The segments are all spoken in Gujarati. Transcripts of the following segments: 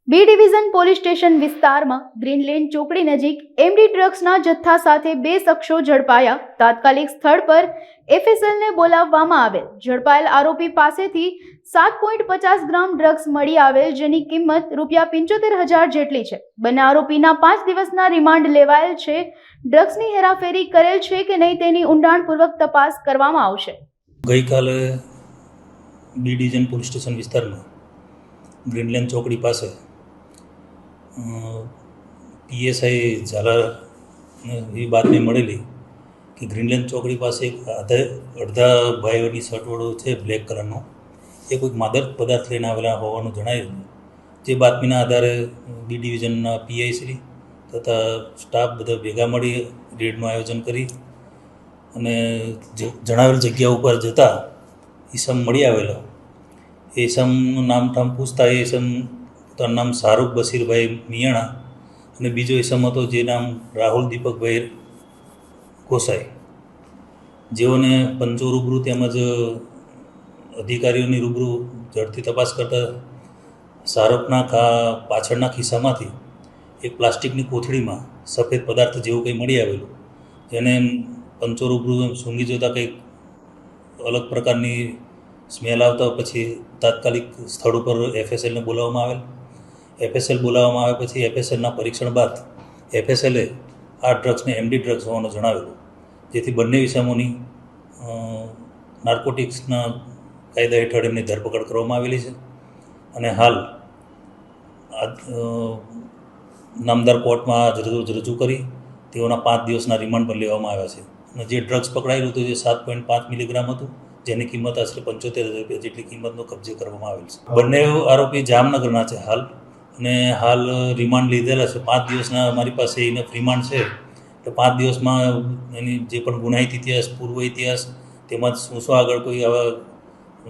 બી ડિવિઝન પોલીસ સ્ટેશન વિસ્તારમાં ગ્રીનલેન્ડ ચોકડી નજીક એમડી ડ્રગ્સના જથ્થા સાથે બે શખ્સો ઝડપાયા. તાત્કાલિક સ્થળ પર એફએસએલને બોલાવવામાં આવેલ. ઝડપાયેલ આરોપી પાસેથી 7.50 ગ્રામ ડ્રગ્સ મળી આવેલ, જેની કિંમત ₹75,000 જેટલી છે. બંને આરોપીના 5 દિવસના રિમાન્ડ લેવાયેલ છે. ડ્રગ્સની હેરાફેરી કરેલ છે કે નહીં તેની ઊંડાણપૂર્વક તપાસ કરવામાં આવશે. ગઈકાલે બી ડિવિઝન પોલીસ સ્ટેશન વિસ્તારમાં ગ્રીનલેન્ડ ચોકડી પાસે પીએસઆઈ ઝાલાને એવી બાતમી મળેલી કે ગ્રીનલેન્ડ ચોકડી પાસે એક અડધા ભાઈઓની શર્ટવાળો છે બ્લેક કલરનો, એ કોઈક માદક પદાર્થ લઈને આવેલા હોવાનું જણાયું. જે બાતમીના આધારે બી ડિવિઝનના પીઆઈ શ્રી તથા સ્ટાફ બધા ભેગા મળી રેડનું આયોજન કરી અને જણાવેલ જગ્યા ઉપર જતાં ઈસમ મળી આવેલો. એ ઈસમનું નામ પૂછતા એ ઈસમ પોતાનું નામ શાહરૂખ બશીરભાઈ મિયાણા અને બીજો ઈસમ હતો જે નામ રાહુલ દીપકભાઈ ગોસાઈ, જેઓને પંચો રૂબરૂ તેમજ અધિકારીઓની રૂબરૂ ઝડપથી તપાસ કરતા શાહરૂખના પાછળના ખિસ્સામાંથી એક પ્લાસ્ટિકની કોથળીમાં સફેદ પદાર્થ જેવું કંઈ મળી આવેલું, જેને પંચો રૂબરૂ સૂંઘી જોતાં કંઈક અલગ પ્રકારની સ્મેલ આવતા પછી તાત્કાલિક સ્થળ ઉપર એફએસએલને બોલાવવામાં આવેલ. એફએસએલ બોલાવવામાં આવે પછી એફએસએલના પરીક્ષણ બાદ એફએસએલે આ ડ્રગ્સને એમડી ડ્રગ્સ હોવાનું જણાવેલું, જેથી બંને ઇસમોની નાર્કોટિક્સના કાયદા હેઠળ એમની ધરપકડ કરવામાં આવેલી છે અને હાલ નામદાર કોર્ટમાં રજૂ કરી તેઓના 5 દિવસના રિમાન્ડ પર લેવામાં આવ્યા છે. અને જે ડ્રગ્સ પકડાયેલું હતું જે 7.5 મિલીગ્રામ હતું, જેની કિંમત આશરે ₹75,000 જેટલી કિંમતનો કબજે કરવામાં આવેલ છે. બંને આરોપી જામનગરના છે હાલ, અને હાલ રિમાન્ડ લીધેલા છે. 5 દિવસના અમારી પાસે ઇનફ રિમાન્ડ છે, એટલે 5 દિવસમાં એની જે પણ ગુનાહિત ઇતિહાસ, પૂર્વ ઇતિહાસ તેમજ શું આગળ કોઈ આવા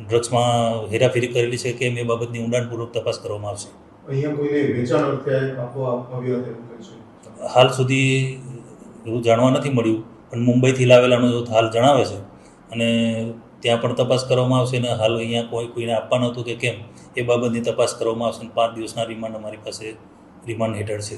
ડ્રગ્સમાં હેરાફેરી કરેલી છે કેમ એ બાબતની ઊંડાણપૂર્વક તપાસ કરવામાં આવશે. હાલ સુધી એવું જાણવા નથી મળ્યું, પણ મુંબઈથી લાવેલાનું હાલ જણાવે છે અને ત્યાં પણ તપાસ કરવામાં આવશે. અને હાલ અહીંયા કોઈને આપવાનું હતું કે કેમ એ બાબતની તપાસ કરવામાં આવશે. 5 દિવસના રિમાન્ડ અમારી પાસે રિમાન્ડ હેઠળ છે.